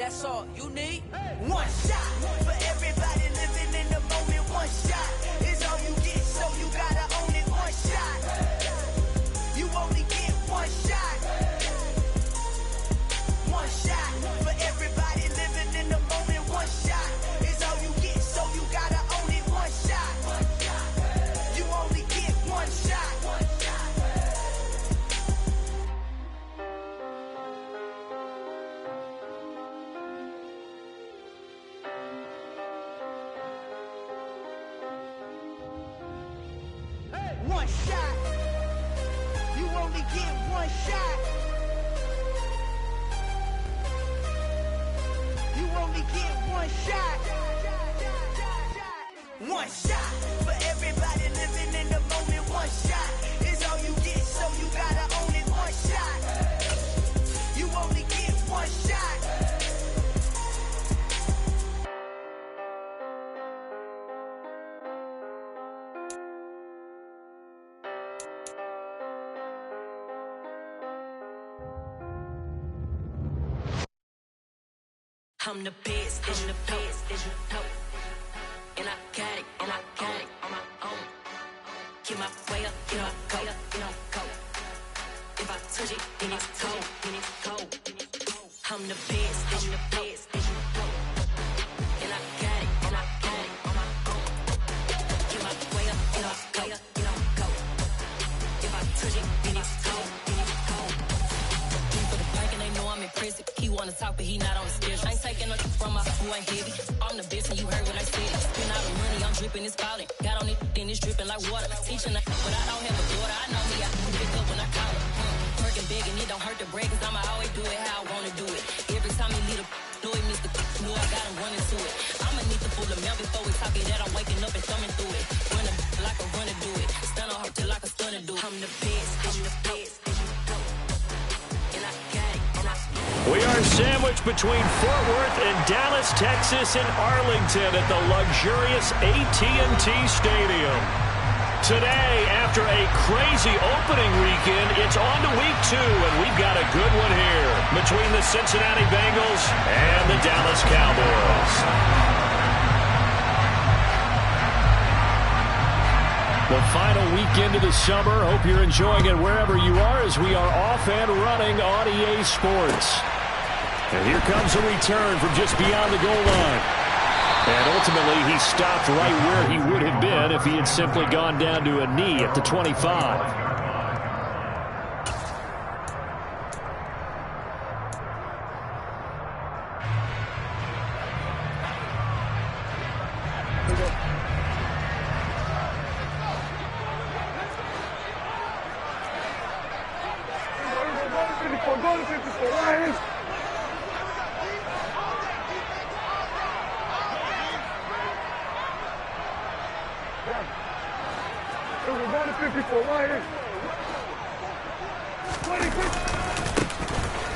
that's all you need. One shot for everybody living in the moment. One shot is all you get, so you gotta own it. One shot, you only get one shot. One shot for everybody living in the moment. One shot is all you get, so you gotta own it. One shot, you only get one shot. One shot. You only get one shot. You only get one shot. One shot for everybody living in the moment. One shot is all you get, so you gotta own it. One shot. You only get one shot. I'm the best, I'm the best, and I got it, and I got it on my own. Get my way up, get my go, go. If I touch it, then it's cold, then it's cold. I'm the best, I'm the best, and I got it, and I got it on my own. Get my way up, get my go. If I touch it, then it's cold, then it's cold. For the bank and they know I'm impressive. He wanna talk, but he not on the schedule. I ain't taking nothing from my who ain't heavy. I'm the best, and you heard what I said. Spend all the money, I'm dripping, it's falling. Got on it, then it's dripping like water. Teaching her, but I don't have a daughter. I know me, I can pick up when I call her. Working big, and it don't hurt to break, cause I'ma always do it how I wanna do it. Every time he lead a know he missed the know I got him running to it. I'ma need to pull the mail before we talk it that I'm waking up and thumbing through it. Run a like a runner do it. Stun on her till like a stunner do it. I'm the best, I'm the best, and I got it, and I. We are sandwiched between Fort Worth and Dallas, Texas, and Arlington at the luxurious AT&T Stadium. Today, after a crazy opening weekend, it's on to week 2, and we've got a good one here between the Cincinnati Bengals and the Dallas Cowboys. The final weekend of the summer. Hope you're enjoying it wherever you are as we are off and running on EA Sports. And here comes a return from just beyond the goal line. And ultimately, he stopped right where he would have been if he had simply gone down to a knee at the 25.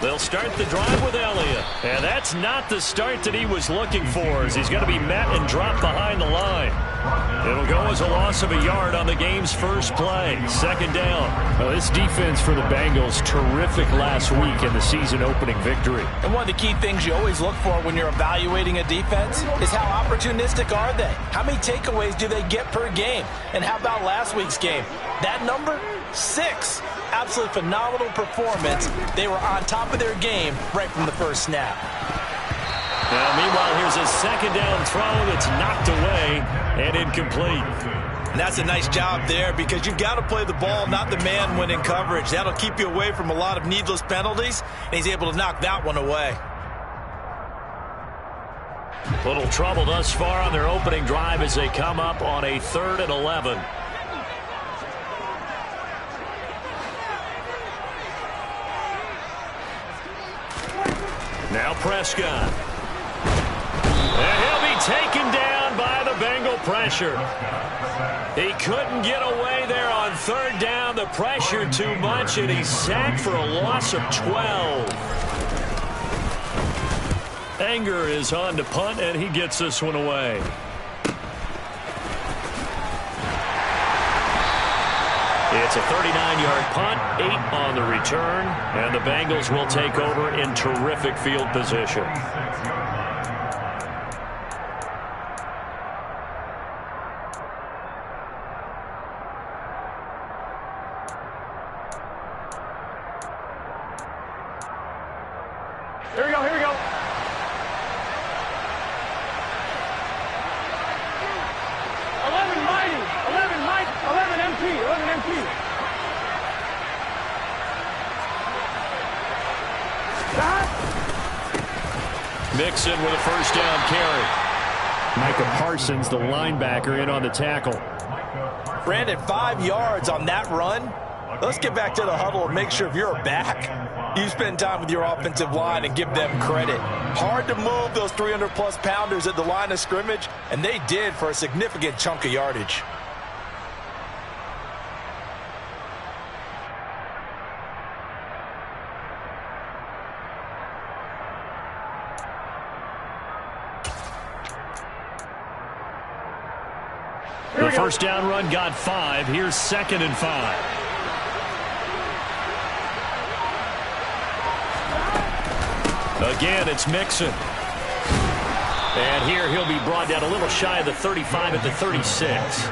They'll start the drive with Elliott. And that's not the start that he was looking for, as he's going to be met and dropped behind the line. It'll go as a loss of a yard on the game's first play. Second down. Well, this defense for the Bengals, terrific last week in the season-opening victory. And one of the key things you always look for when you're evaluating a defense is how opportunistic are they? How many takeaways do they get per game? And how about last week's game? That number? 6. Absolutely phenomenal performance. They were on top of their game right from the first snap. Now, meanwhile, here's a second down throw that's knocked away and incomplete. And that's a nice job there because you've got to play the ball, not the man when in coverage. That'll keep you away from a lot of needless penalties, and he's able to knock that one away. Little trouble thus far on their opening drive as they come up on a 3rd and 11. Now Prescott. And he'll be taken down by the Bengal pressure. He couldn't get away there on 3rd down. The pressure too much, and he's sacked for a loss of 12. Anger is on to punt, and he gets this one away. It's a 39-yard punt, 8 on the return, and the Bengals will take over in terrific field position. Here we go, here we go. 11 mighty, 11 MP. Mixon with a first down carry. Micah Parsons, the linebacker, in on the tackle. Brandon, 5 yards on that run. Let's get back to the huddle and make sure if you're a back, you spend time with your offensive line and give them credit. Hard to move those 300-plus pounders at the line of scrimmage, and they did for a significant chunk of yardage. The first down run got 5. Here's 2nd and 5. Again, it's Mixon. And here he'll be brought down a little shy of the 35 at the 36.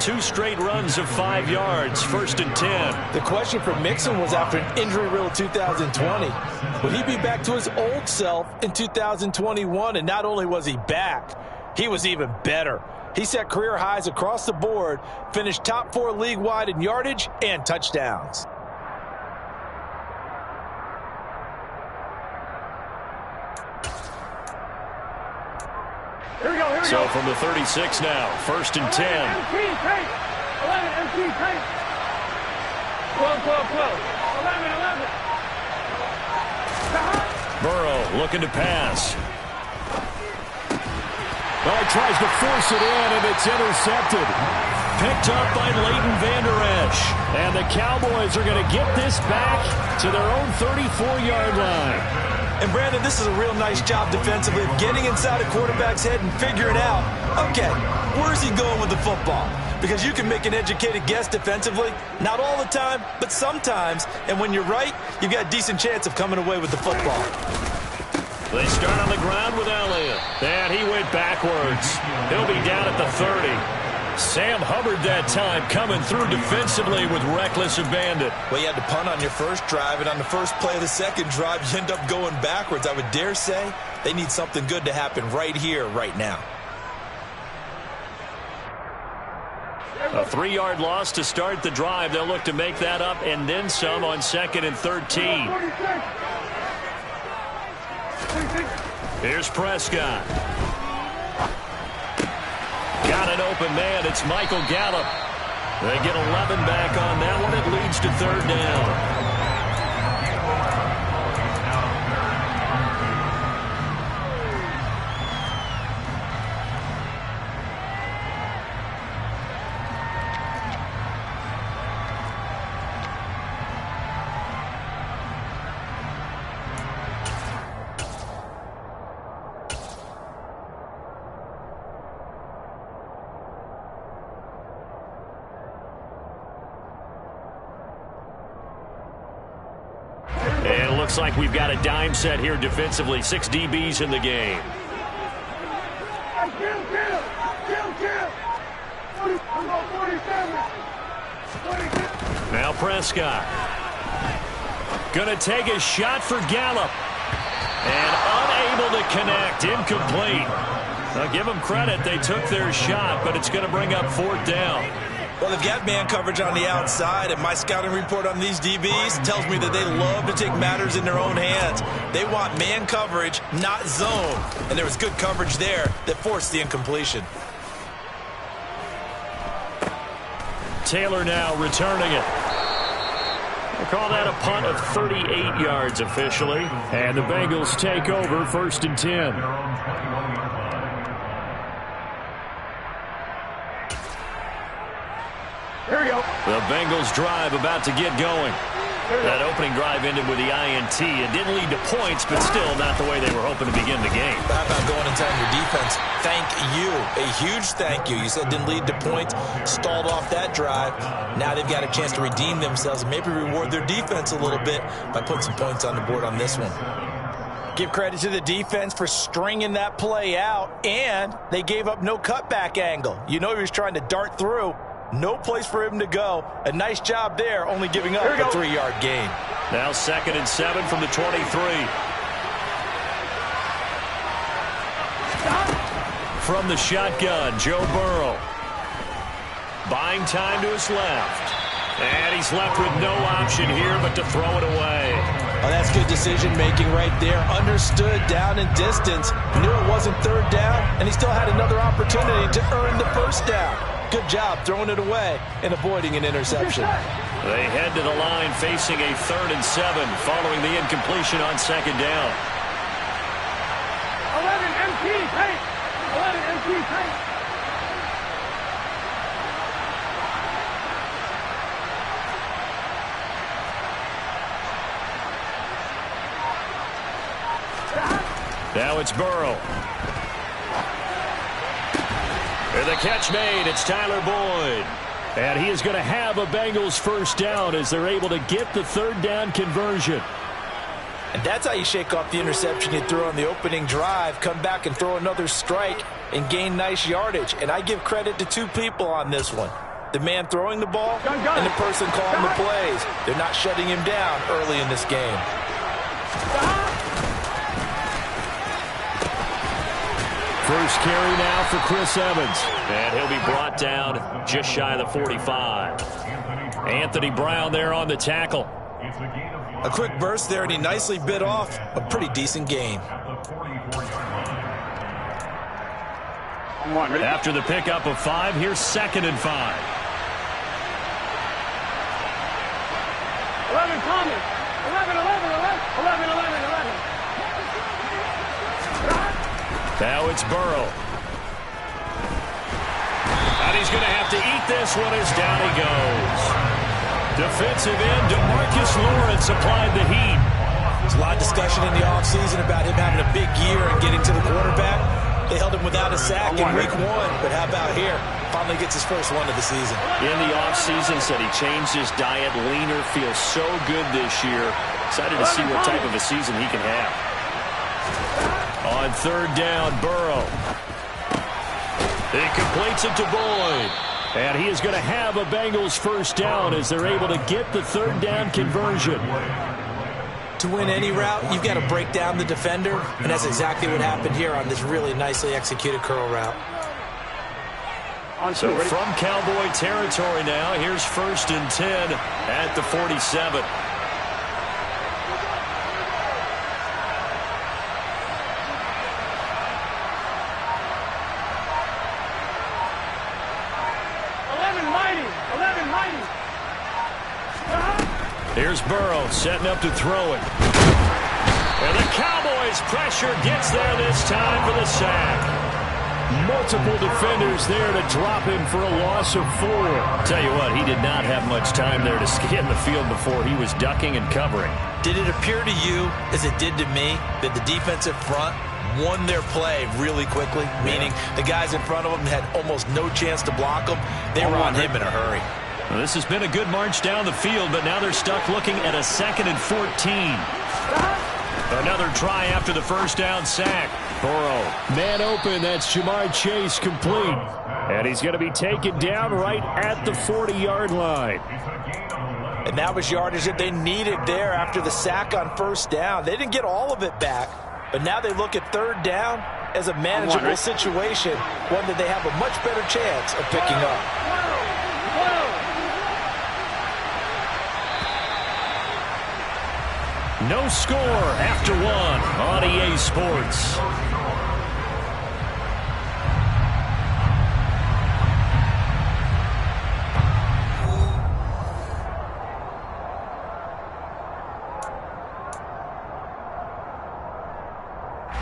2 straight runs of 5 yards, 1st and 10. The question for Mixon was after an injury-riddled 2020. Would he be back to his old self in 2021? And not only was he back, he was even better. He set career highs across the board, finished top 4 league-wide in yardage and touchdowns. Here we go, here we So go. from the 36 now, 1st and 10. MP, take. 11 MP, take. 12. 11. Burrow looking to pass. Well, he tries to force it in, and it's intercepted. Picked up by Leighton Vander Esch. And the Cowboys are going to get this back to their own 34-yard line. And, Brandon, this is a real nice job defensively of getting inside a quarterback's head and figuring out, okay, where's he going with the football? Because you can make an educated guess defensively, not all the time, but sometimes. And when you're right, you've got a decent chance of coming away with the football. They start on the ground with Elliott. And he went backwards. He'll be down at the 30. Sam Hubbard that time coming through defensively with reckless abandon. Well, you had to punt on your first drive, and on the first play of the second drive, you end up going backwards. I would dare say they need something good to happen right here, right now. A 3-yard loss to start the drive. They'll look to make that up and then some on 2nd and 13. Here's Prescott. Got an open man. It's Michael Gallup. They get 11 back on that one. It leads to 3rd down. And it looks like we've got a dime set here defensively. 6 DBs in the game. Now Prescott. Going to take a shot for Gallup. And unable to connect. Incomplete. Now give them credit. They took their shot, but it's going to bring up 4th down. Well, they've got man coverage on the outside, and my scouting report on these DBs tells me that they love to take matters in their own hands. They want man coverage, not zone. And there was good coverage there that forced the incompletion. Taylor now returning it. We'll call that a punt of 38 yards officially. And the Bengals take over 1st and 10. Here we go. The Bengals drive about to get going. That opening drive ended with the INT. It didn't lead to points, but still not the way they were hoping to begin the game. How about going and telling your defense, thank you, a huge thank you. You said didn't lead to points, stalled off that drive. Now they've got a chance to redeem themselves and maybe reward their defense a little bit by putting some points on the board on this one. Give credit to the defense for stringing that play out, and they gave up no cutback angle. You know he was trying to dart through. No place for him to go. A nice job there, only giving up a 3-yard gain. Now 2nd and 7 from the 23. From the shotgun, Joe Burrow. Buying time to his left. And he's left with no option here but to throw it away. Oh, that's good decision-making right there. Understood down and distance. Knew it wasn't 3rd down, and he still had another opportunity to earn the 1st down. Good job throwing it away and avoiding an interception. They head to the line facing a 3rd and 7 following the incompletion on 2nd down. 11 MT, tight. 11 MT, tight. Now it's Burrow. And the catch made. It's Tyler Boyd. And he is going to have a Bengals 1st down as they're able to get the 3rd down conversion. And that's how you shake off the interception you threw on the opening drive, come back and throw another strike and gain nice yardage. And I give credit to 2 people on this one. The man throwing the ball and the person calling the plays. They're not shutting him down early in this game. First carry now for Chris Evans. And he'll be brought down just shy of the 45. Anthony Brown there on the tackle. A quick burst there, and he nicely bit off a pretty decent gain. After the pickup of 5, here's 2nd and 5. 11 Thomas. 11, 11, 11, 11, 11, 11. Now it's Burrow. And he's going to have to eat this one as down he goes. Defensive end DeMarcus Lawrence applied the heat. There's a lot of discussion in the offseason about him having a big year and getting to the quarterback. They held him without a sack in week 1, but how about here? Finally gets his first one of the season. In the offseason, said he changed his diet, leaner, feels so good this year. Excited to see what type of a season he can have. On 3rd down, Burrow. He completes it to Boyd. And he is going to have a Bengals 1st down as they're able to get the 3rd down conversion. To win any route, you've got to break down the defender, and that's exactly what happened here on this really nicely executed curl route. So from Cowboy territory now, here's 1st and 10 at the 47. Here's Burrow setting up to throw it. And the Cowboys pressure gets there this time for the sack. Multiple defenders there to drop him for a loss of 4. Tell you what, he did not have much time there to scan the field before he was ducking and covering. Did it appear to you, as it did to me, that the defensive front won their play really quickly? Meaning the guys in front of them had almost no chance to block him. They were on him in a hurry. Well, this has been a good march down the field, but now they're stuck looking at a 2nd and 14. Another try after the 1st down sack. Burrow, man open, that's Jamar Chase complete. And he's going to be taken down right at the 40-yard line. And that was yardage that they needed there after the sack on 1st down. They didn't get all of it back, but now they look at 3rd down as a manageable situation, one that they have a much better chance of picking up. No score after 1 on EA Sports.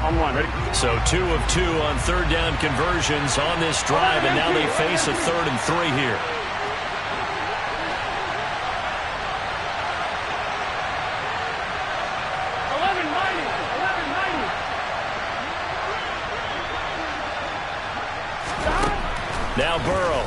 On 1, ready? So 2 of 2 on 3rd down conversions on this drive, and now they face a 3rd and 3 here. Now Burrow.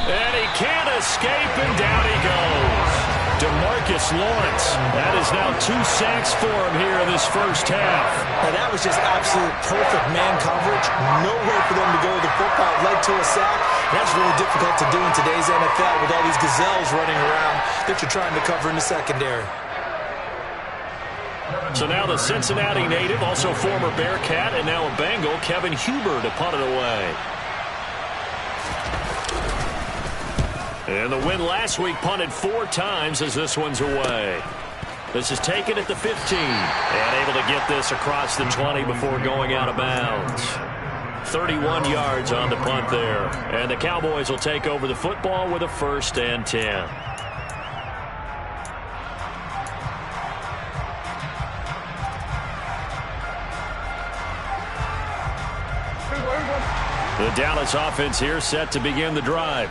And he can't escape, and down he goes. DeMarcus Lawrence. That is now 2 sacks for him here in this first half. And that was just absolute perfect man coverage. No way for them to go to the football. It led to a sack. That's really difficult to do in today's NFL with all these gazelles running around that you're trying to cover in the secondary. So now the Cincinnati native, also former Bearcat, and now a Bengal, Kevin Huber, to punt it away. And the win last week punted 4 times as this one's away. This is taken at the 15. And able to get this across the 20 before going out of bounds. 31 yards on the punt there. And the Cowboys will take over the football with a 1st and 10. The Dallas offense here set to begin the drive.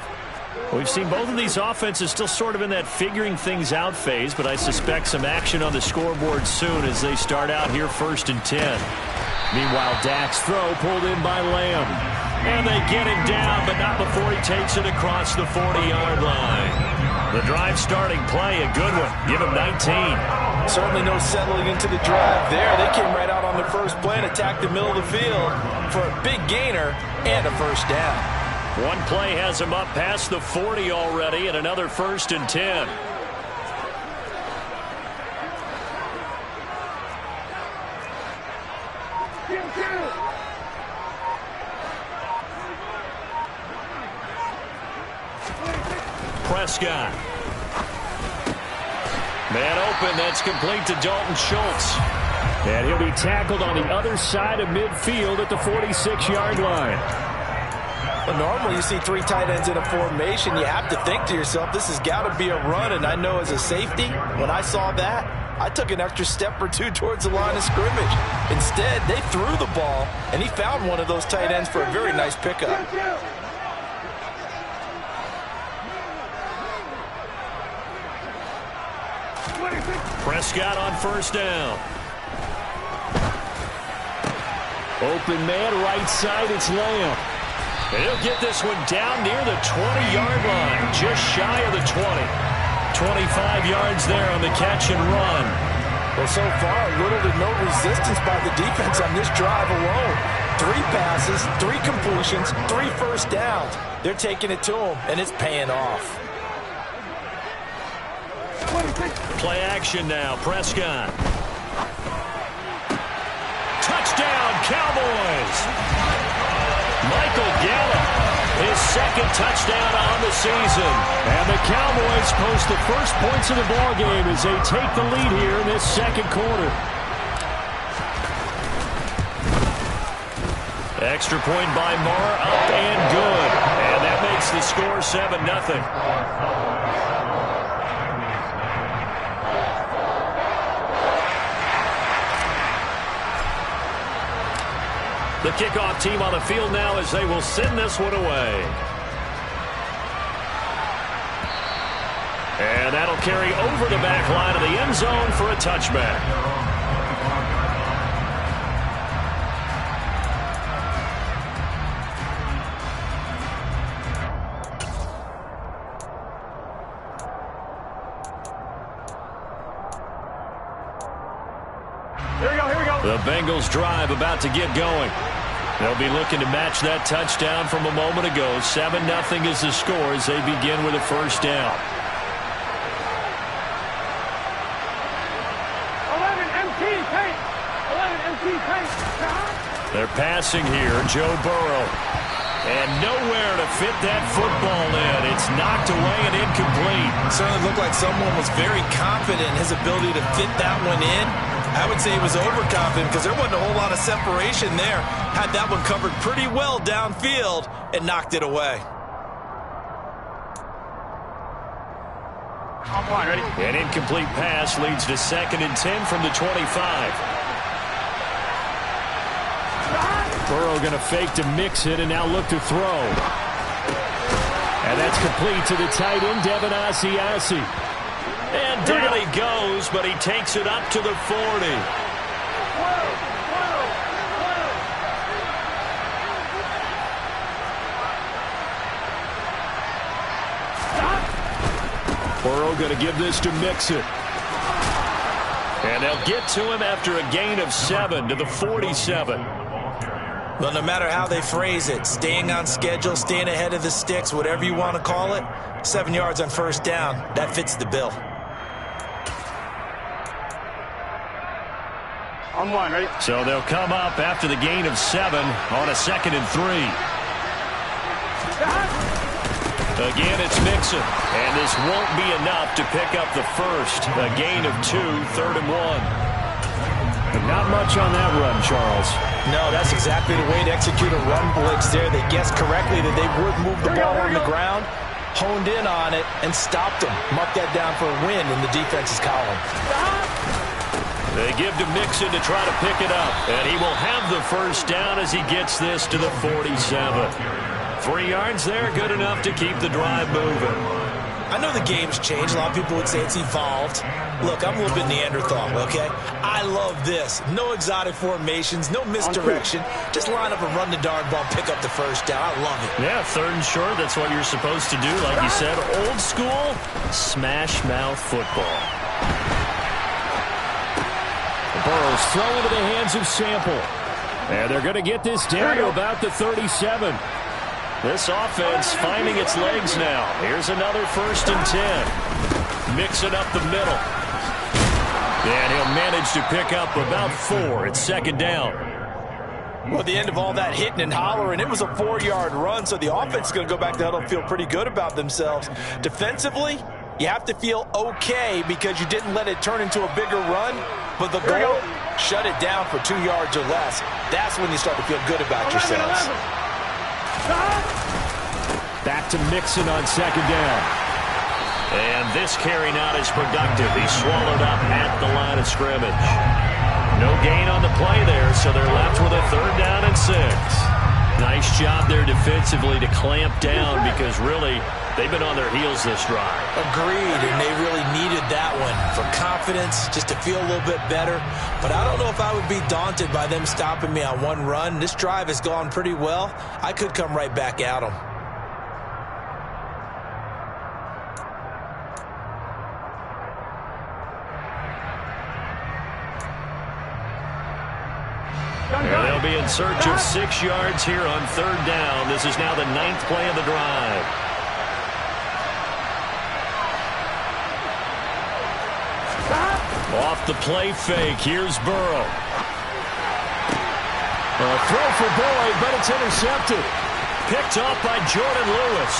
We've seen both of these offenses still sort of in that figuring things out phase, but I suspect some action on the scoreboard soon as they start out here 1st and 10. Meanwhile, Dak's throw pulled in by Lamb. And they get him down, but not before he takes it across the 40-yard line. The drive starting play, a good one. Give him 19. Certainly no settling into the drive there. They came right out on the first play and attacked the middle of the field for a big gainer and a 1st down. One play has him up past the 40 already, and another 1st and 10. Prescott. Man open, that's complete to Dalton Schultz. And he'll be tackled on the other side of midfield at the 46-yard line. Well, normally you see 3 tight ends in a formation. You have to think to yourself, this has got to be a run. And I know as a safety, when I saw that, I took an extra step or 2 towards the line of scrimmage. Instead, they threw the ball, and he found one of those tight ends for a very nice pickup. Prescott on 1st down. Open man, right side, it's Lamb. And he'll get this one down near the 20-yard line, just shy of the 20. 25 yards there on the catch and run. Well, so far, little to no resistance by the defense on this drive alone. 3 passes, 3 completions, 3 first downs. They're taking it to him, and it's paying off. Play action now, Prescott. Touchdown, Cowboys! Michael Gallup, his 2nd touchdown on the season. And the Cowboys post the first points of the ballgame as they take the lead here in this 2nd quarter. Extra point by Marr, up and good. And that makes the score 7-0. The kickoff team on the field now as they will send this one away. And that'll carry over the back line of the end zone for a touchback. Here we go. The Bengals drive about to get going. They'll be looking to match that touchdown from a moment ago. 7-0 is the score as they begin with a 1st down. 11 MT paint. 11 MT paint. They're passing here, Joe Burrow. And nowhere to fit that football in. It's knocked away and incomplete. Certainly looked like someone was very confident in his ability to fit that one in. I would say he was overconfident because there wasn't a whole lot of separation there. Had that one covered pretty well downfield and knocked it away. Ready? An incomplete pass leads to 2nd and 10 from the 25. Burrow going to fake to mix it and now look to throw. And that's complete to the tight end, Devin Asiasi. And down he goes, but he takes it up to the 40. going to give this to Mixon. And they'll get to him after a gain of 7 to the 47. Well, no matter how they phrase it, staying on schedule, staying ahead of the sticks, whatever you want to call it, 7 yards on first down, that fits the bill. On one, ready? So they'll come up after the gain of 7 on a 2nd and 3. Again, it's Mixon, and this won't be enough to pick up the first. A gain of 2, 3rd and 1. Not much on that run, Charles. No, that's exactly the way to execute a run blitz there. They guessed correctly that they would move the ball on the ground, honed in on it, and stopped them. Mark that down for a win in the defense's column. They give to Mixon to try to pick it up, and he will have the first down as he gets this to the 47. 3 yards there, good enough to keep the drive moving. I know the game's changed. A lot of people would say it's evolved. Look, I'm a little bit Neanderthal, okay? I love this. No exotic formations, no misdirection. Just line up and run the darn ball, pick up the first down. I love it. Yeah, 3rd and short, that's what you're supposed to do. Like you said, old school, smash mouth football. Burrow's throw into the hands of Sample. And they're going to get this down to about the 37. This offense finding its legs now. Here's another 1st and 10. Mixing up the middle. And he'll manage to pick up about 4. It's 2nd down. Well, at the end of all that hitting and hollering, it was a 4-yard run, so the offense is going to go back to huddle and feel pretty good about themselves. Defensively, you have to feel okay because you didn't let it turn into a bigger run, but the goal, shut it down for 2 yards or less. That's when you start to feel good about yourselves. Back to Mixon on 2nd down. And this carry not as productive. He's swallowed up at the line of scrimmage. No gain on the play there, so they're left with a 3rd down and 6. Nice job there defensively to clamp down because really they've been on their heels this drive. Agreed, and they really needed that one for confidence, just to feel a little bit better. But I don't know if I would be daunted by them stopping me on one run. This drive has gone pretty well. I could come right back at them. And they'll be in search of 6 yards here on 3rd down. This is now the 9th play of the drive. Off the play fake, here's Burrow. A throw for Boyd, but it's intercepted. Picked off by Jordan Lewis.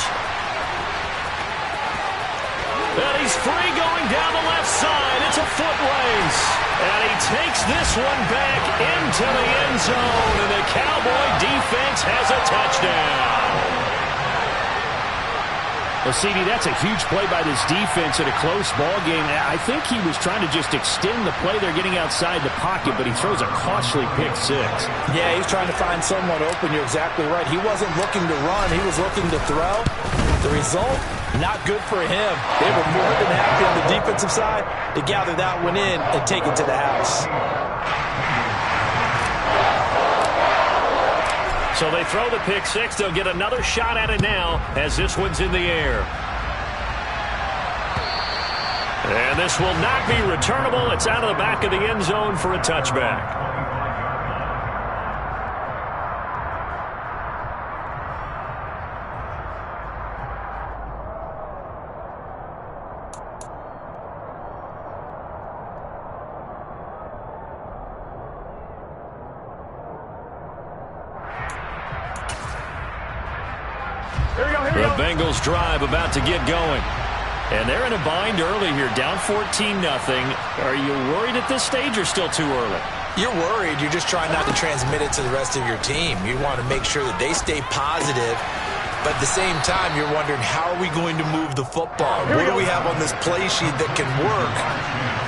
And he's free going down the left side. It's a foot race. And he takes this one back into the end zone. And the Cowboy defense has a touchdown. Well, CD, that's a huge play by this defense in a close ball game. I think he was trying to just extend the play. They're getting outside the pocket, but he throws a costly pick 6. Yeah, he's trying to find someone open. You're exactly right. He wasn't looking to run. He was looking to throw. The result, not good for him. They were more than happy on the defensive side to gather that one in and take it to the house. So they throw the pick 6. They'll get another shot at it now as this one's in the air. And this will not be returnable. It's out of the back of the end zone for a touchback. The Bengals drive about to get going. And they're in a bind early here, down 14-0. Are you worried at this stage or still too early? You're worried. You're just trying not to transmit it to the rest of your team. You want to make sure that they stay positive. But at the same time, you're wondering, how are we going to move the football? What do we have on this play sheet that can work?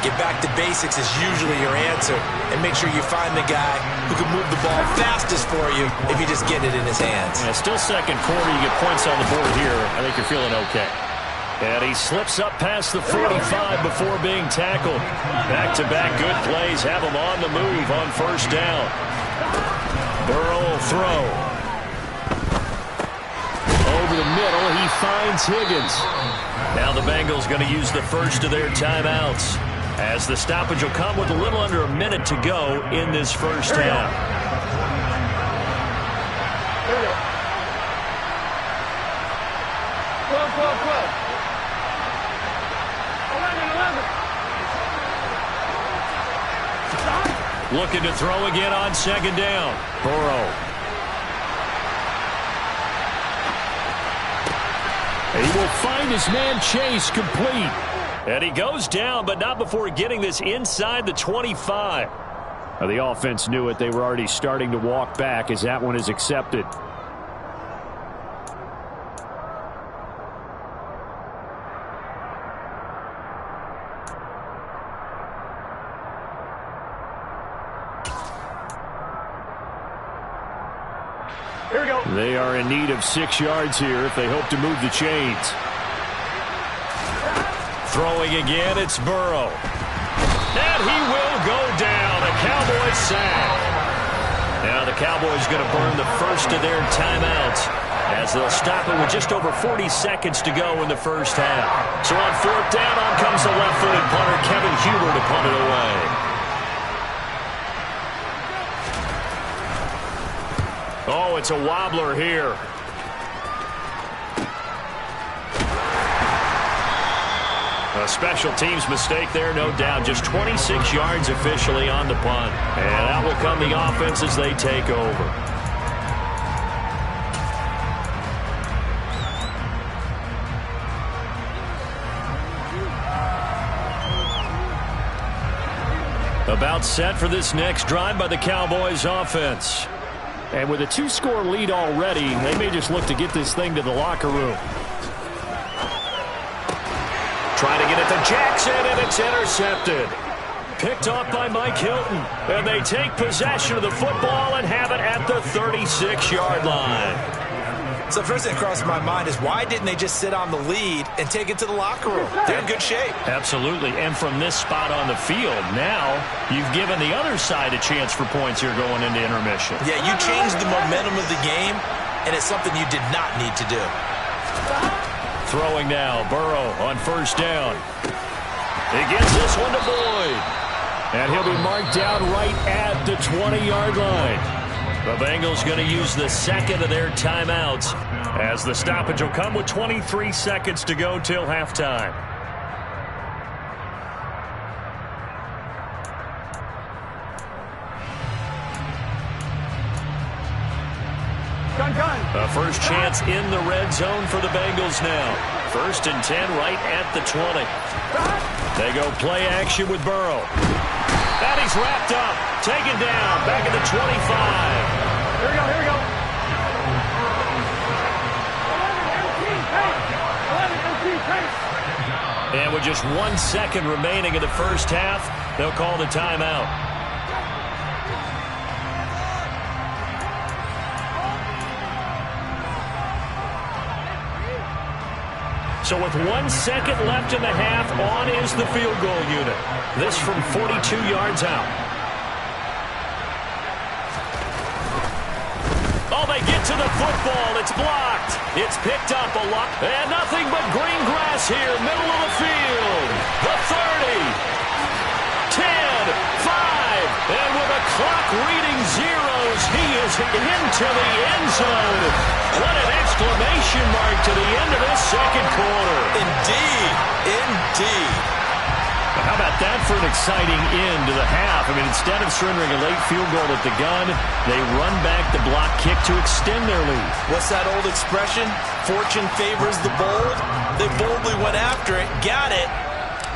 Get back to basics is usually your answer. And make sure you find the guy who can move the ball fastest for you if you just get it in his hands. Yeah, still second quarter. You get points on the board here. I think you're feeling okay. And he slips up past the 45 before being tackled. Back-to-back good plays have him on the move on first down. Burrow will throw. Over the middle. He finds Higgins. Now the Bengals going to use the first of their timeouts, as the stoppage will come with a little under a minute to go in this first half. 12, 12, 12. 11, 11. Looking to throw again on second down. Burrow. He will find his man Chase complete. And he goes down, but not before getting this inside the 25. The offense knew it. They were already starting to walk back as that one is accepted. Here we go. They are in need of 6 yards here if they hope to move the chains. Throwing again, it's Burrow. And he will go down. A Cowboys sack. Now the Cowboys going to burn the first of their timeouts, as they'll stop it with just over 40 seconds to go in the first half. So on fourth down, on comes the left-footed punter, Kevin Huber, to punt it away. Oh, it's a wobbler here. A special teams mistake there, no doubt. Just 26 yards officially on the punt. And out will come the offense as they take over. About set for this next drive by the Cowboys offense. And with a 2-score lead already, they may just look to get this thing to the locker room. Trying to get it to Jackson, and it's intercepted. Picked off by Mike Hilton. And they take possession of the football and have it at the 36-yard line. So first thing that crosses my mind is, why didn't they just sit on the lead and take it to the locker room? They're in good shape. Absolutely. And from this spot on the field, now you've given the other side a chance for points here going into intermission. Yeah, you changed the momentum of the game, and it's something you did not need to do. Throwing now, Burrow on first down. He gets this one to Boyd. And he'll be marked down right at the 20-yard line. The Bengals going to use the second of their timeouts, as the stoppage will come with 23 seconds to go till halftime. A first chance in the red zone for the Bengals now. 1st and 10 right at the 20. They go play action with Burrow. And he's wrapped up, taken down, back at the 25. Here we go, here we go. 11, 18, And with just 1 second remaining in the first half, they'll call the timeout. So with 1 second left in the half, on is the field goal unit. This from 42 yards out. Oh, they get to the football. It's blocked. It's picked up a lot. And nothing but green grass here, middle of the field. The 30. 10, 5. And with a clock reading zeros, he is into the end zone. What an exclamation mark to the end of this second quarter. Indeed. Indeed. How about that for an exciting end to the half? I mean, instead of surrendering a late field goal at the gun, they run back the block kick to extend their lead. What's that old expression? Fortune favors the bold. They boldly went after it, got it.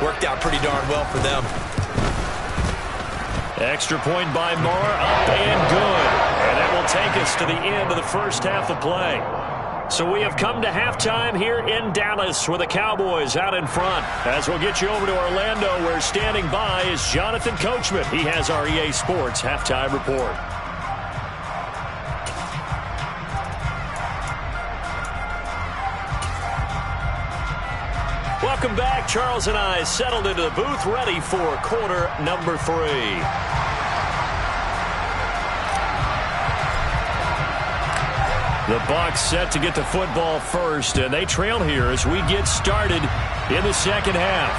Worked out pretty darn well for them. Extra point by Moore, up and good. And that will take us to the end of the first half of play. So we have come to halftime here in Dallas with the Cowboys out in front. As we'll get you over to Orlando, where standing by is Jonathan Coachman. He has our EA Sports halftime report. Welcome back. Charles and I settled into the booth, ready for quarter number 3. The Bucs set to get the football first, and they trail here as we get started in the second half.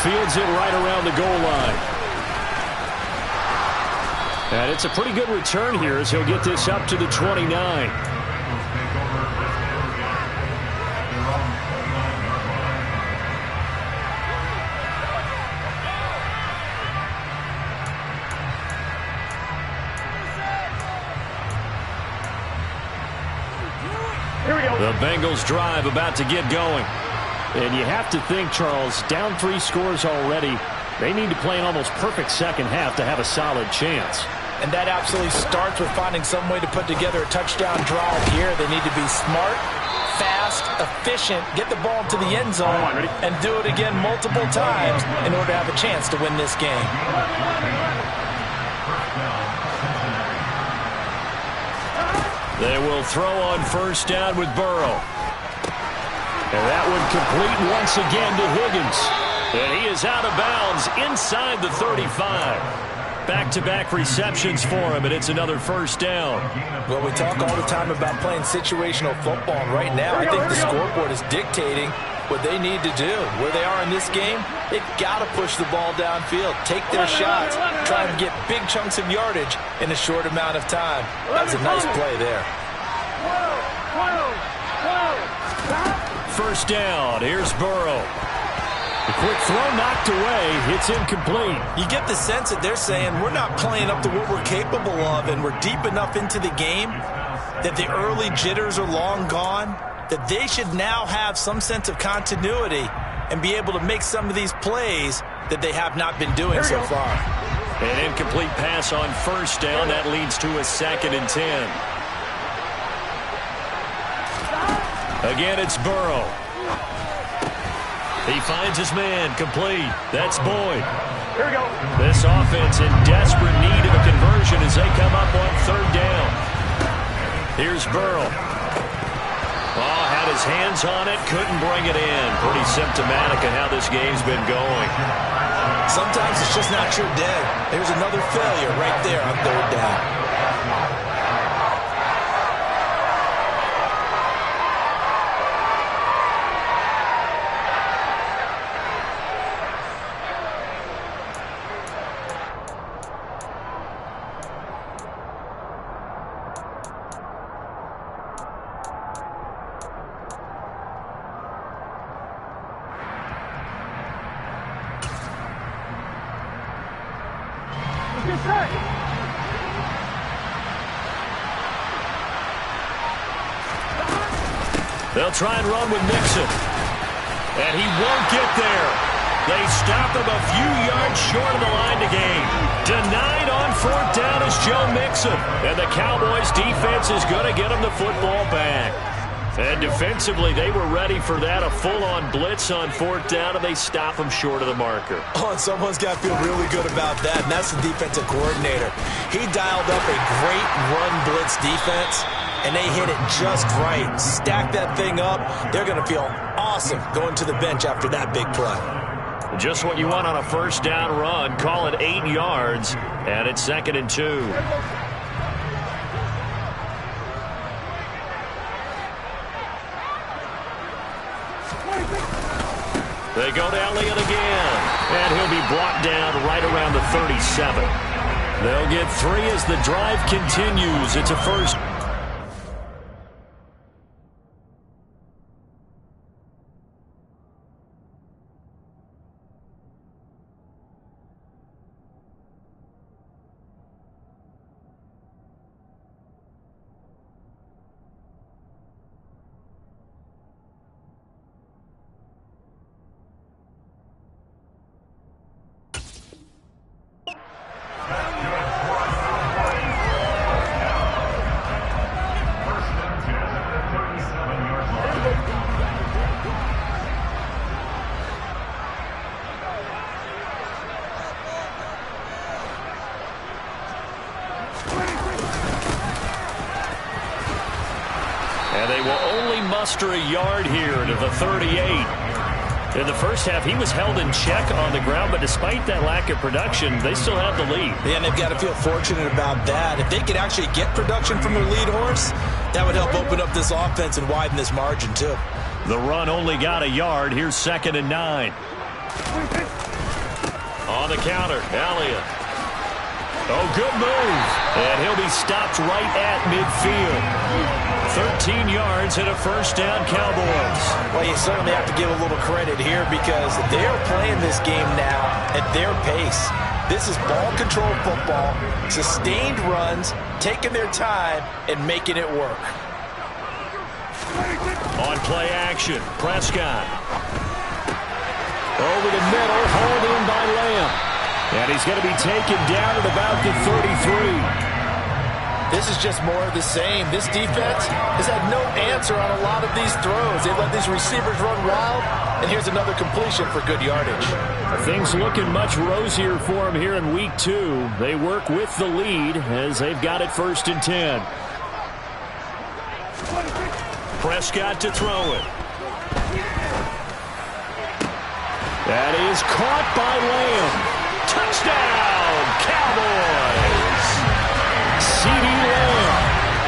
Fields it right around the goal line. And it's a pretty good return here as he'll get this up to the 29. The Bengals drive about to get going. And you have to think, Charles, down 3 scores already. They need to play an almost perfect second half to have a solid chance. And that absolutely starts with finding some way to put together a touchdown drive here. They need to be smart, fast, efficient, get the ball to the end zone, and do it again multiple times in order to have a chance to win this game. They will throw on first down with Burrow. And that one complete once again to Higgins. And he is out of bounds inside the 35. Back-to-back receptions for him, and it's another first down. Well, we talk all the time about playing situational football, and right now I think the scoreboard is dictating what they need to do. Where they are in this game, they've got to push the ball downfield, take their shots, try and get big chunks of yardage in a short amount of time. That's a nice play there. First down, here's Burrow. The quick throw knocked away. It's incomplete. You get the sense that they're saying we're not playing up to what we're capable of, and we're deep enough into the game that the early jitters are long gone, that they should now have some sense of continuity and be able to make some of these plays that they have not been doing so far. An incomplete pass on first down. That leads to a 2nd and 10. Again, it's Burrow. He finds his man, complete. That's Boyd. Here we go. This offense in desperate need of a conversion as they come up on 3rd down. Here's Burrow. Oh, had his hands on it, couldn't bring it in. Pretty symptomatic of how this game's been going. Sometimes it's just not your day. There's another failure right there on 3rd down. They'll try and run with Mixon. And he won't get there. They stop him a few yards short of the line to gain. Denied on 4th down is Joe Mixon. And the Cowboys defense is going to get him the football back. And defensively, they were ready for that. A full-on blitz on 4th down, and they stop him short of the marker. Oh, and someone's got to feel really good about that, and that's the defensive coordinator. He dialed up a great run blitz defense, and they hit it just right. Stack that thing up. They're going to feel awesome going to the bench after that big play. Just what you want on a first down run. Call it 8 yards, and it's 2nd and 2. They go to Elliott again, and he'll be brought down right around the 37. They'll get 3 as the drive continues. It's a first. And they will only muster a yard here to the 38. In the first half, he was held in check on the ground, but despite that lack of production, they still have the lead. Yeah, and they've got to feel fortunate about that. If they could actually get production from their lead horse, that would help open up this offense and widen this margin, too. The run only got a yard. Here's 2nd and 9. On the counter, Elliott. Oh, good move. And he'll be stopped right at midfield. 13 yards and a first down, Cowboys. Well, you certainly have to give a little credit here because they're playing this game now at their pace. This is ball control football, sustained runs, taking their time, and making it work. On play action, Prescott. Over the middle, hauled in by Lamb. And he's going to be taken down at about the 33. This is just more of the same. This defense has had no answer on a lot of these throws. They've let these receivers run wild, and here's another completion for good yardage. Things looking much rosier for them here in week 2. They work with the lead as they've got it 1st and 10. Prescott to throw it. That is caught by Lamb. Touchdown, Cowboys! C.D. Lamb,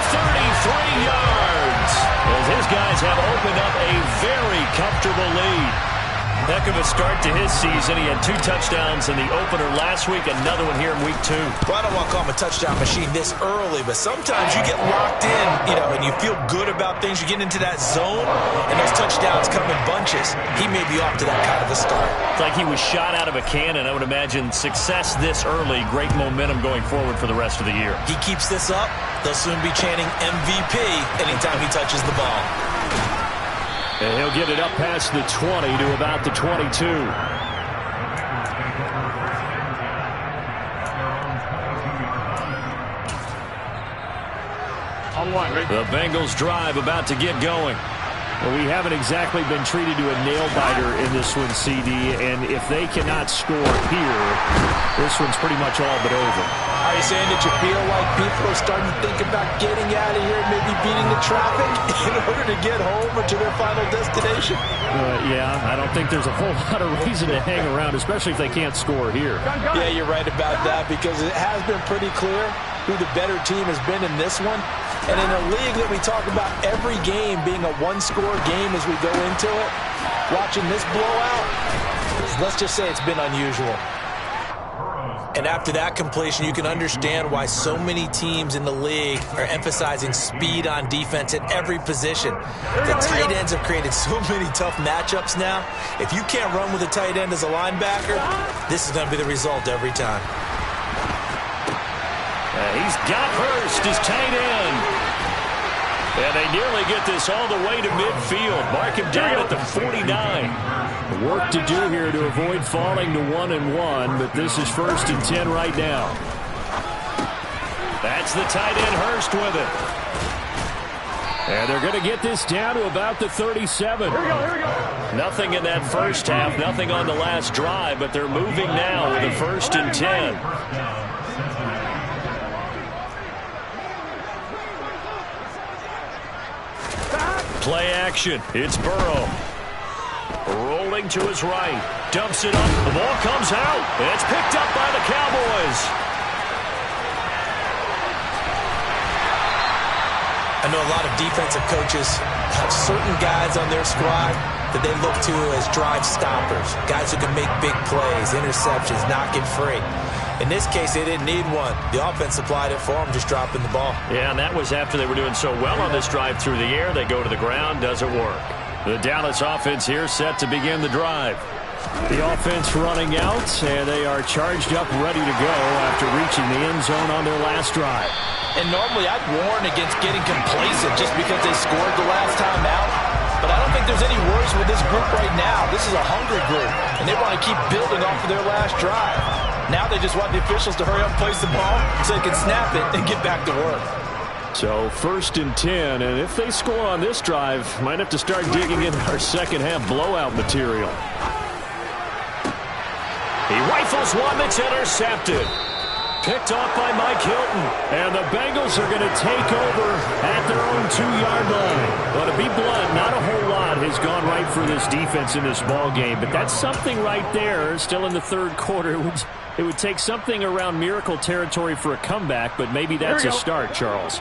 33 yards. As his guys have opened up a very comfortable lead. Heck of a start to his season. He had 2 touchdowns in the opener last week, another one here in week 2. Well, I don't want to call him a touchdown machine this early, but sometimes you get locked in, and you feel good about things. You get into that zone, and those touchdowns come in bunches. He may be off to that kind of a start. It's like he was shot out of a cannon. I would imagine success this early, great momentum going forward for the rest of the year. He keeps this up, they'll soon be chanting MVP anytime he touches the ball. And he'll get it up past the 20 to about the 22. The Bengals drive about to get going. Well, we haven't exactly been treated to a nail-biter in this one, CD, and if they cannot score here, this one's pretty much all but over. Are you saying that you feel like people are starting to think about getting out of here and maybe beating the traffic in order to get home or to their final destination? Yeah, I don't think there's a whole lot of reason to hang around, especially if they can't score here. Yeah, you're right about that because it has been pretty clear who the better team has been in this one. And in a league that we talk about every game being a one-score game as we go into it, watching this blowout, let's just say it's been unusual. And after that completion, you can understand why so many teams in the league are emphasizing speed on defense at every position. The tight ends have created so many tough matchups now. If you can't run with a tight end as a linebacker, this is going to be the result every time. He's got Hurst, his tight end. And they nearly get this all the way to midfield. Mark him down at the 49. Work to do here to avoid falling to 1-1, but this is 1st and 10 right now. That's the tight end Hurst with it. And they're going to get this down to about the 37. Here we go. Nothing in that first half, nothing on the last drive, but they're moving now with a 1st and 10. Play action. It's Burrow. Rolling to his right. Dumps it up. The ball comes out. And it's picked up by the Cowboys. I know a lot of defensive coaches have certain guys on their squad that they look to as drive stoppers. Guys who can make big plays, interceptions, knock it free. In this case, they didn't need one. The offense supplied it for them, just dropping the ball. Yeah, and that was after they were doing so well on this drive through the air. They go to the ground, doesn't work. The Dallas offense here set to begin the drive. The offense running out, and they are charged up, ready to go after reaching the end zone on their last drive. And normally I'd warn against getting complacent just because they scored the last time out. But I don't think there's any worries with this group right now. This is a hungry group, and they want to keep building off of their last drive. Now they just want the officials to hurry up and place the ball so they can snap it and get back to work. So 1st and 10, and if they score on this drive, might have to start digging into our second half blowout material. He rifles one that's intercepted. picked off by Mike Hilton. And the Bengals are going to take over at their own 2-yard line. But to be blunt, not a whole lot has gone right for this defense in this ball game. But that's something right there. Still in the third quarter. It would take something around miracle territory for a comeback, but maybe that's a start, Charles.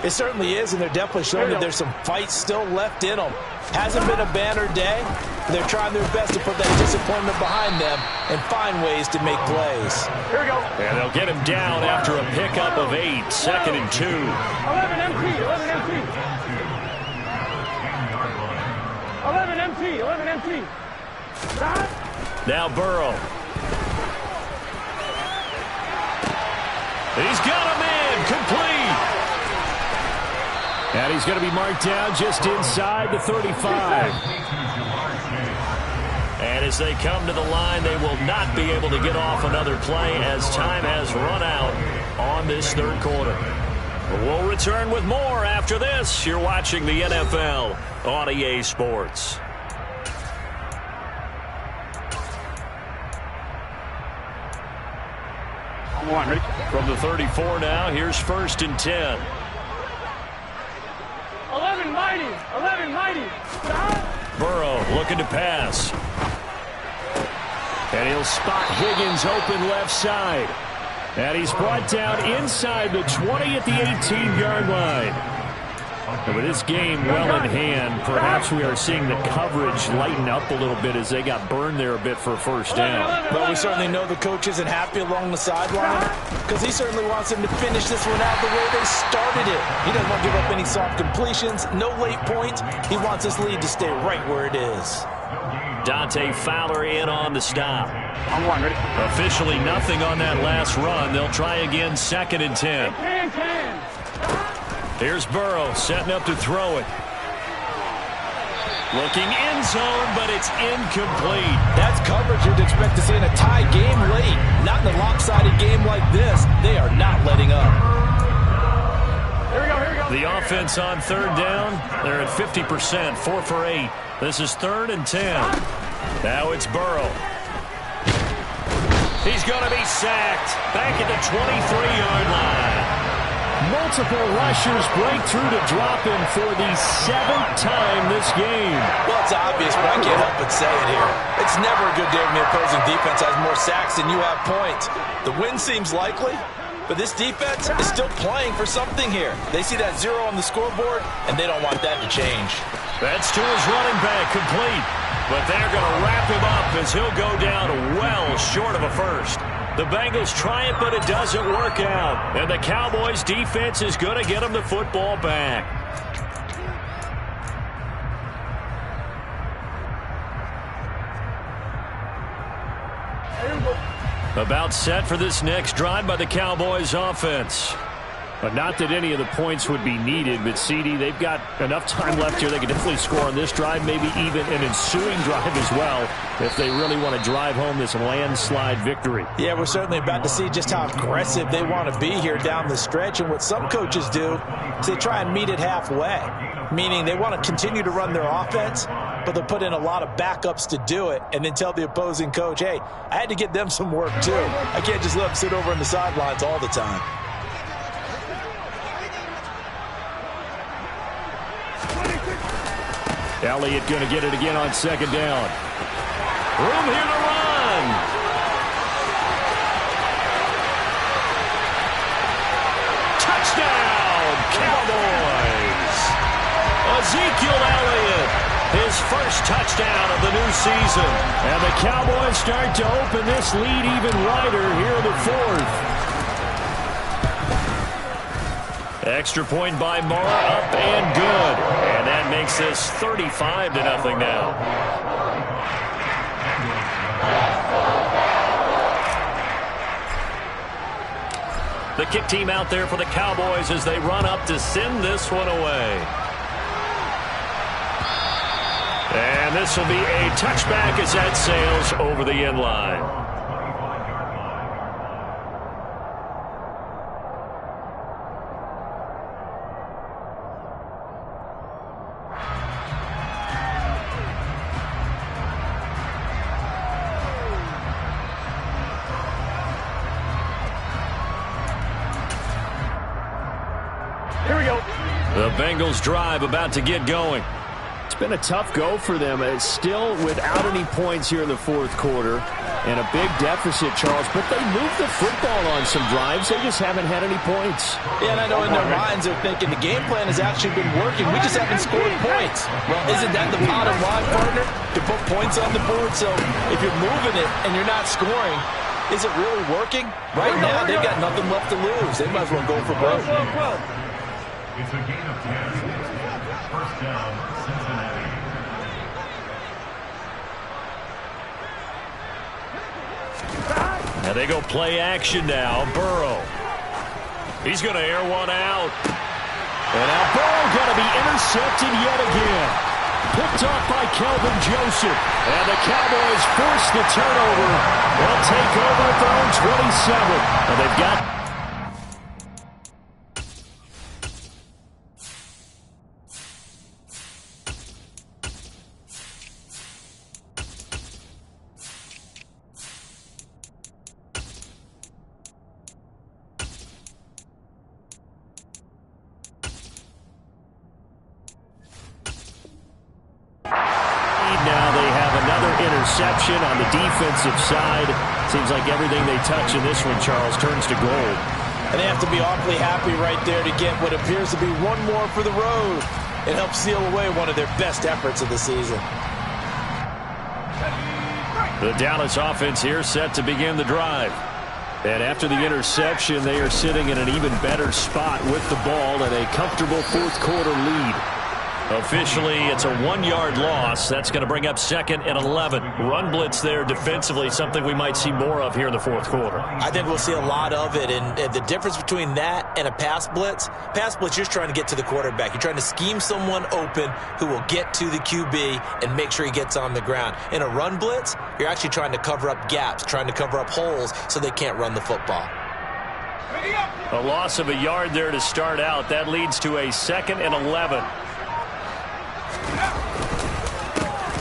It certainly is, and they're definitely showing that there's some fight still left in them. Hasn't been a banner day. They're trying their best to put that disappointment behind them and find ways to make plays. Here we go. And they'll get him down after a pickup of 8, 2nd and 2. 11 MT, 11 MT. 11 MT, 11 MT. Now Burrow. He's got him in, complete. And he's going to be marked down just inside the 35. And as they come to the line, they will not be able to get off another play as time has run out on this third quarter. We'll return with more after this. You're watching the NFL on EA Sports. From the 34 now, here's 1st and 10. 11 mighty, 11 mighty. Burrow looking to pass. And he'll spot Higgins open left side. And he's brought down inside the 20 at the 18-yard line. And with this game well in hand, perhaps we are seeing the coverage lighten up a little bit as they got burned there a bit for a first down. But we certainly know the coach isn't happy along the sideline because he certainly wants them to finish this one out the way they started it. He doesn't want to give up any soft completions, no late points. He wants this lead to stay right where it is. Dante Fowler in on the stop. Officially nothing on that last run. They'll try again, 2nd and 10. Here's Burrow setting up to throw it. Looking end zone, but it's incomplete. That's coverage you'd expect to see in a tie game late. Not in a lopsided game like this. They are not letting up. Here we go, here we go. The offense on 3rd down. They're at 50%, 4 for 8. This is 3rd and 10. Now it's Burrow. He's going to be sacked back at the 23-yard line. Multiple rushers break through to drop him for the 7th time this game. Well, it's obvious, but I can't help but say it here. It's never a good day when the opposing defense has more sacks than you have points. The win seems likely, but this defense is still playing for something here. They see that 0 on the scoreboard, and they don't want that to change. That's to his running back, complete. But they're going to wrap him up as he'll go down well short of a first. The Bengals try it, but it doesn't work out. And the Cowboys defense is going to get them the football back. About set for this next drive by the Cowboys offense. But not that any of the points would be needed, but CD, they've got enough time left here. They can definitely score on this drive, maybe even an ensuing drive as well, if they really want to drive home this landslide victory. Yeah, we're certainly about to see just how aggressive they want to be here down the stretch. And what some coaches do is they try and meet it halfway, meaning they want to continue to run their offense, but they'll put in a lot of backups to do it and then tell the opposing coach, hey, I had to get them some work too. I can't just let them sit over on the sidelines all the time. Elliott going to get it again on 2nd down. Room here to run. Touchdown, Cowboys. Ezekiel Elliott, his first touchdown of the new season. And the Cowboys start to open this lead even wider here in the 4th. Extra point by Mara, up and good. And that makes this 35-0 now. The kick team out there for the Cowboys as they run up to send this one away. And this will be a touchback as that sails over the end line. Here we go. The Bengals drive about to get going. It's been a tough go for them. It's still without any points here in the fourth quarter. And a big deficit, Charles. But they moved the football on some drives. They just haven't had any points. Yeah, and I know in their minds they're thinking the game plan has actually been working. We just haven't scored points. Well, isn't that the bottom line, partner? To put points on the board? So if you're moving it and you're not scoring, is it really working? Right now, they've got nothing left to lose. They might as well go for broke. It's a gain of 10. First down, Cincinnati. Now they go play action now. Burrow. He's going to air one out. And now Burrow going to be intercepted yet again. Picked off by Kelvin Joseph. And the Cowboys force the turnover. They'll take over at their own 27. And they've got... Now they have another interception on the defensive side. Seems like everything they touch in this one, Charles, turns to gold. And they have to be awfully happy right there to get what appears to be one more for the road. It helps seal away one of their best efforts of the season. The Dallas offense here set to begin the drive. And after the interception, they are sitting in an even better spot with the ball and a comfortable fourth quarter lead. Officially, it's a 1-yard loss. That's going to bring up 2nd and 11. Run blitz there defensively, something we might see more of here in the fourth quarter. I think we'll see a lot of it. And the difference between that and a pass blitz, you're just trying to get to the quarterback. You're trying to scheme someone open who will get to the QB and make sure he gets on the ground. In a run blitz, you're actually trying to cover up gaps, trying to cover up holes so they can't run the football. A loss of a yard there to start out. That leads to a 2nd and 11.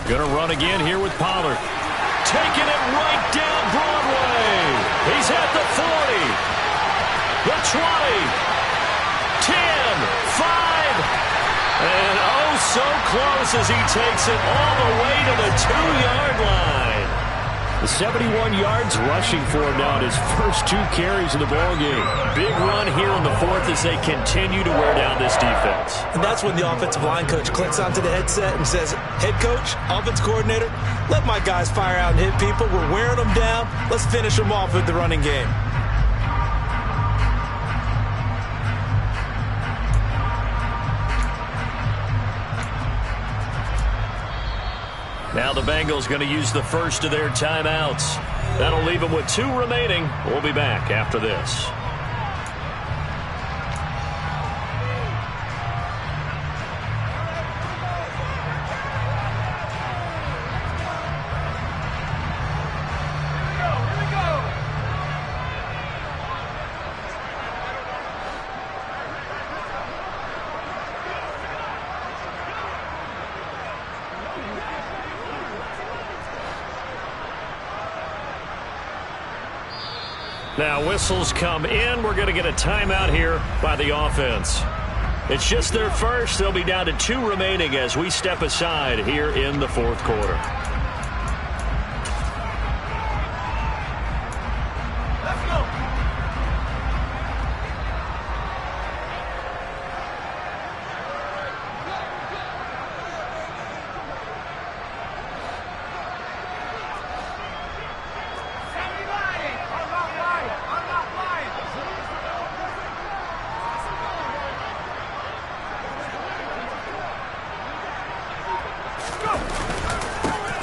Going to run again here with Pollard. Taking it right down Broadway. He's at the 40. The 20. 10. 5. And oh, so close as he takes it all the way to the 2-yard line. The 71 yards rushing for him now in his first 2 carries in the ballgame. Big run here in the fourth as they continue to wear down this defense. And that's when the offensive line coach clicks onto the headset and says, head coach, offense coordinator, let my guys fire out and hit people. We're wearing them down. Let's finish them off with the running game. Now the Bengals going to use the first of their timeouts. That'll leave them with 2 remaining. We'll be back after this. Now whistles come in. We're going to get a timeout here by the offense. It's just their first. They'll be down to 2 remaining as we step aside here in the fourth quarter. Let's go.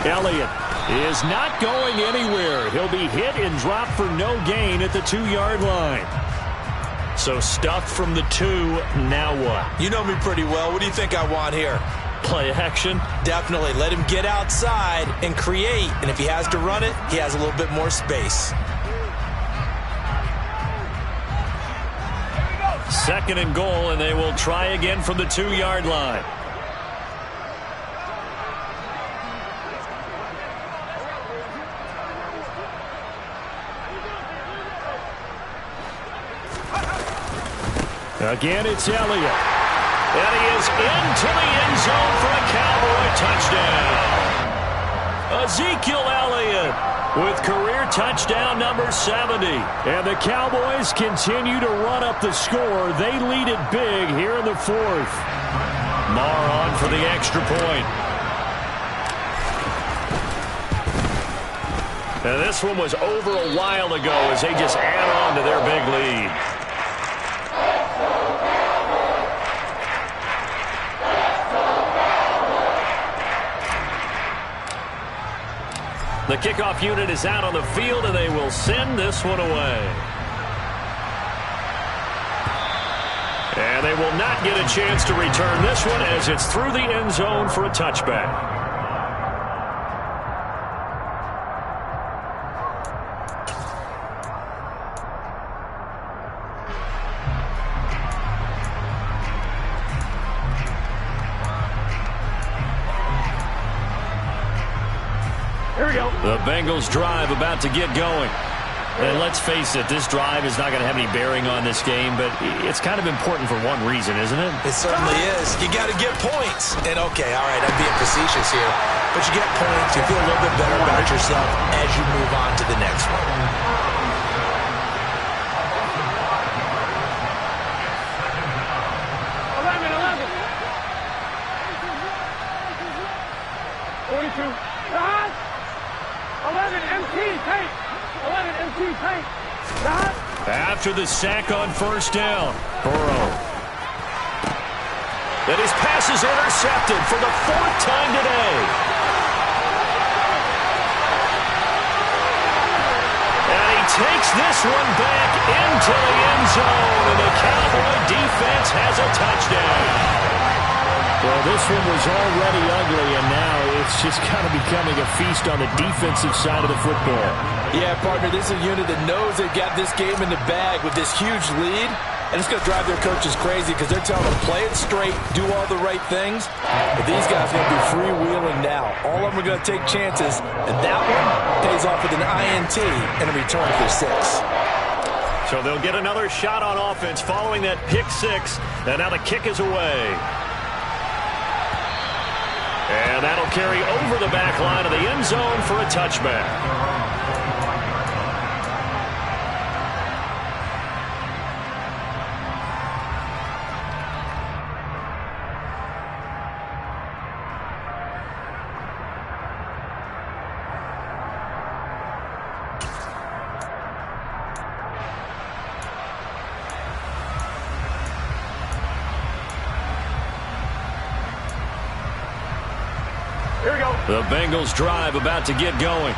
Elliott is not going anywhere. He'll be hit and dropped for no gain at the 2-yard line. So stuffed from the 2. Now what? You know me pretty well. What do you think I want here? Play action? Definitely. Let him get outside and create. And if he has to run it, he has a little bit more space. 2nd and goal, and they will try again from the 2-yard line. Again, it's Elliott. And he is into the end zone for a Cowboy touchdown. Ezekiel Elliott with career touchdown number 70. And the Cowboys continue to run up the score. They lead it big here in the fourth. Marr on for the extra point. And this one was over a while ago as they just add on to their big lead. The kickoff unit is out on the field, and they will send this one away. And they will not get a chance to return this one as it's through the end zone for a touchback. Here we go. The Bengals drive about to get going. And let's face it, this drive is not going to have any bearing on this game, but it's kind of important for one reason, isn't it? It certainly is. You got to get points. And, okay, all right, I'm being facetious here. But you get points, you feel a little bit better about yourself as you move on to the next one. After the sack on first down, Burrow. And his pass is intercepted for the fourth time today. And he takes this one back into the end zone, and the Cowboy defense has a touchdown. Well, this one was already ugly, and now it's just kind of becoming a feast on the defensive side of the football. Yeah, partner, this is a unit that knows they've got this game in the bag with this huge lead, and it's going to drive their coaches crazy because they're telling them play it straight, do all the right things. But these guys are going to be freewheeling now. All of them are going to take chances, and that one pays off with an INT and a return for 6. So they'll get another shot on offense following that pick 6, and now the kick is away. And that'll carry over the back line of the end zone for a touchback. The Bengals drive about to get going.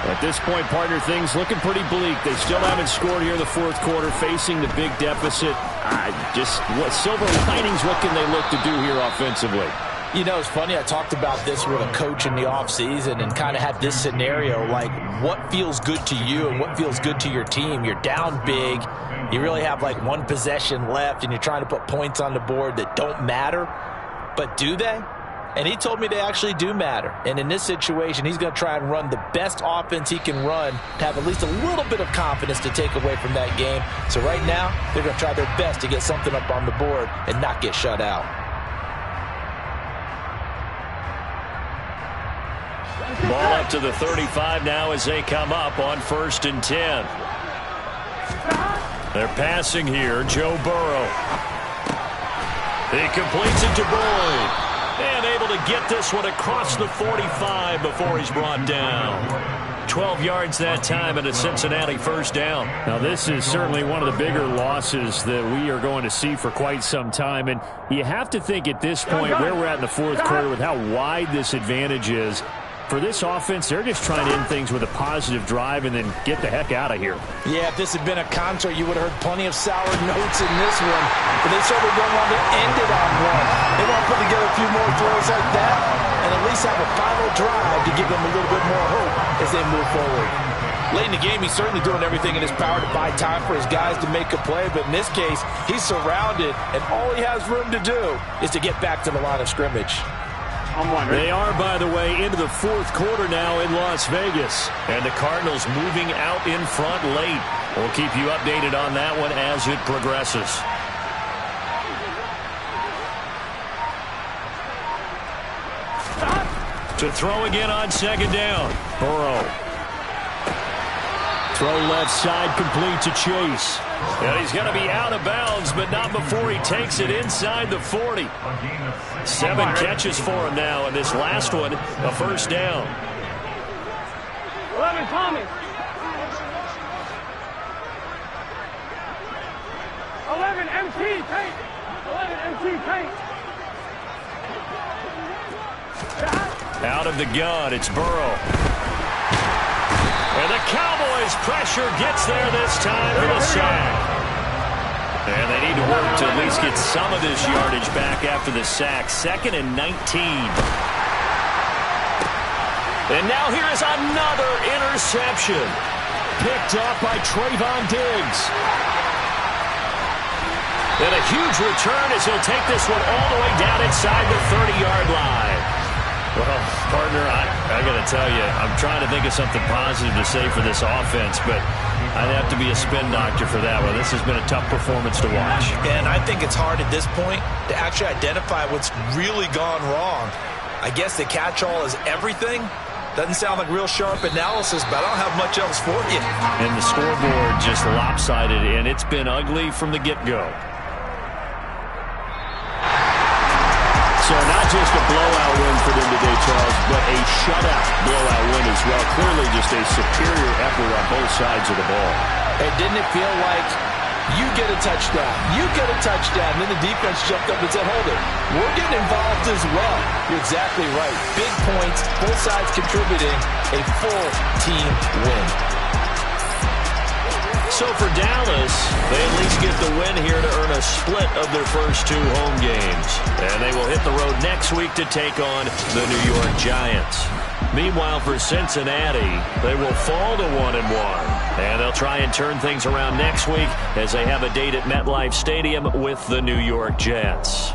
At this point, partner, things looking pretty bleak. They still haven't scored here in the fourth quarter, facing the big deficit. What silver linings, what can they look to do here offensively? You know, it's funny, I talked about this with a coach in the offseason and kind of had this scenario, like what feels good to you and what feels good to your team. You're down big. You really have like one possession left, and you're trying to put points on the board that don't matter. But do they? And he told me they actually do matter. And in this situation, he's going to try and run the best offense he can run to have at least a little bit of confidence to take away from that game. So right now, they're going to try their best to get something up on the board and not get shut out. Ball up to the 35 now as they come up on 1st and 10. They're passing here, Joe Burrow. He completes it to Boyd. And able to get this one across the 45 before he's brought down. 12 yards that time and a Cincinnati first down. Now, this is certainly one of the bigger losses that we are going to see for quite some time. And you have to think at this point where we're at in the fourth quarter with how wide this advantage is. For this offense, they're just trying to end things with a positive drive and then get the heck out of here. Yeah, if this had been a concert, you would have heard plenty of sour notes in this one. But they certainly don't want to end it on one. They want to put together a few more throws like that and at least have a final drive to give them a little bit more hope as they move forward. Late in the game, he's certainly doing everything in his power to buy time for his guys to make a play. But in this case, he's surrounded, and all he has room to do is to get back to the line of scrimmage. They are, by the way, into the fourth quarter now in Las Vegas. And the Cardinals moving out in front late. We'll keep you updated on that one as it progresses. To throw again on second down. Burrow. Throw left side, complete to Chase. And he's going to be out of bounds, but not before he takes it inside the 40. 7 catches for him now, and this last one, a first down. 11, Tommy. 11, MT, Tank. 11, MT, Tank. Out of the gun, it's Burrow. And the Cowboys pressure gets there this time for the sack. And they need to work to at least get some of this yardage back after the sack. 2nd and 19. And now here is another interception. Picked off by Trayvon Diggs. And a huge return as he'll take this one all the way down inside the 30-yard line. Well, partner, I got to tell you, I'm trying to think of something positive to say for this offense, but I'd have to be a spin doctor for that one. This has been a tough performance to watch. And I think it's hard at this point to actually identify what's really gone wrong. I guess the catch-all is everything. Doesn't sound like real sharp analysis, but I don't have much else for you. And the scoreboard just lopsided, and it's been ugly from the get-go. So not just a blowout win for them today, Charles, but a shutout blowout win as well. Clearly just a superior effort on both sides of the ball. And didn't it feel like you get a touchdown, you get a touchdown, and then the defense jumped up and said, hold it, we're getting involved as well. You're exactly right. Big points, both sides contributing, a full team win. So for Dallas, they at least get the win here to earn a split of their first 2 home games. And they will hit the road next week to take on the New York Giants. Meanwhile, for Cincinnati, they will fall to 1-1. And they'll try and turn things around next week as they have a date at MetLife Stadium with the New York Jets.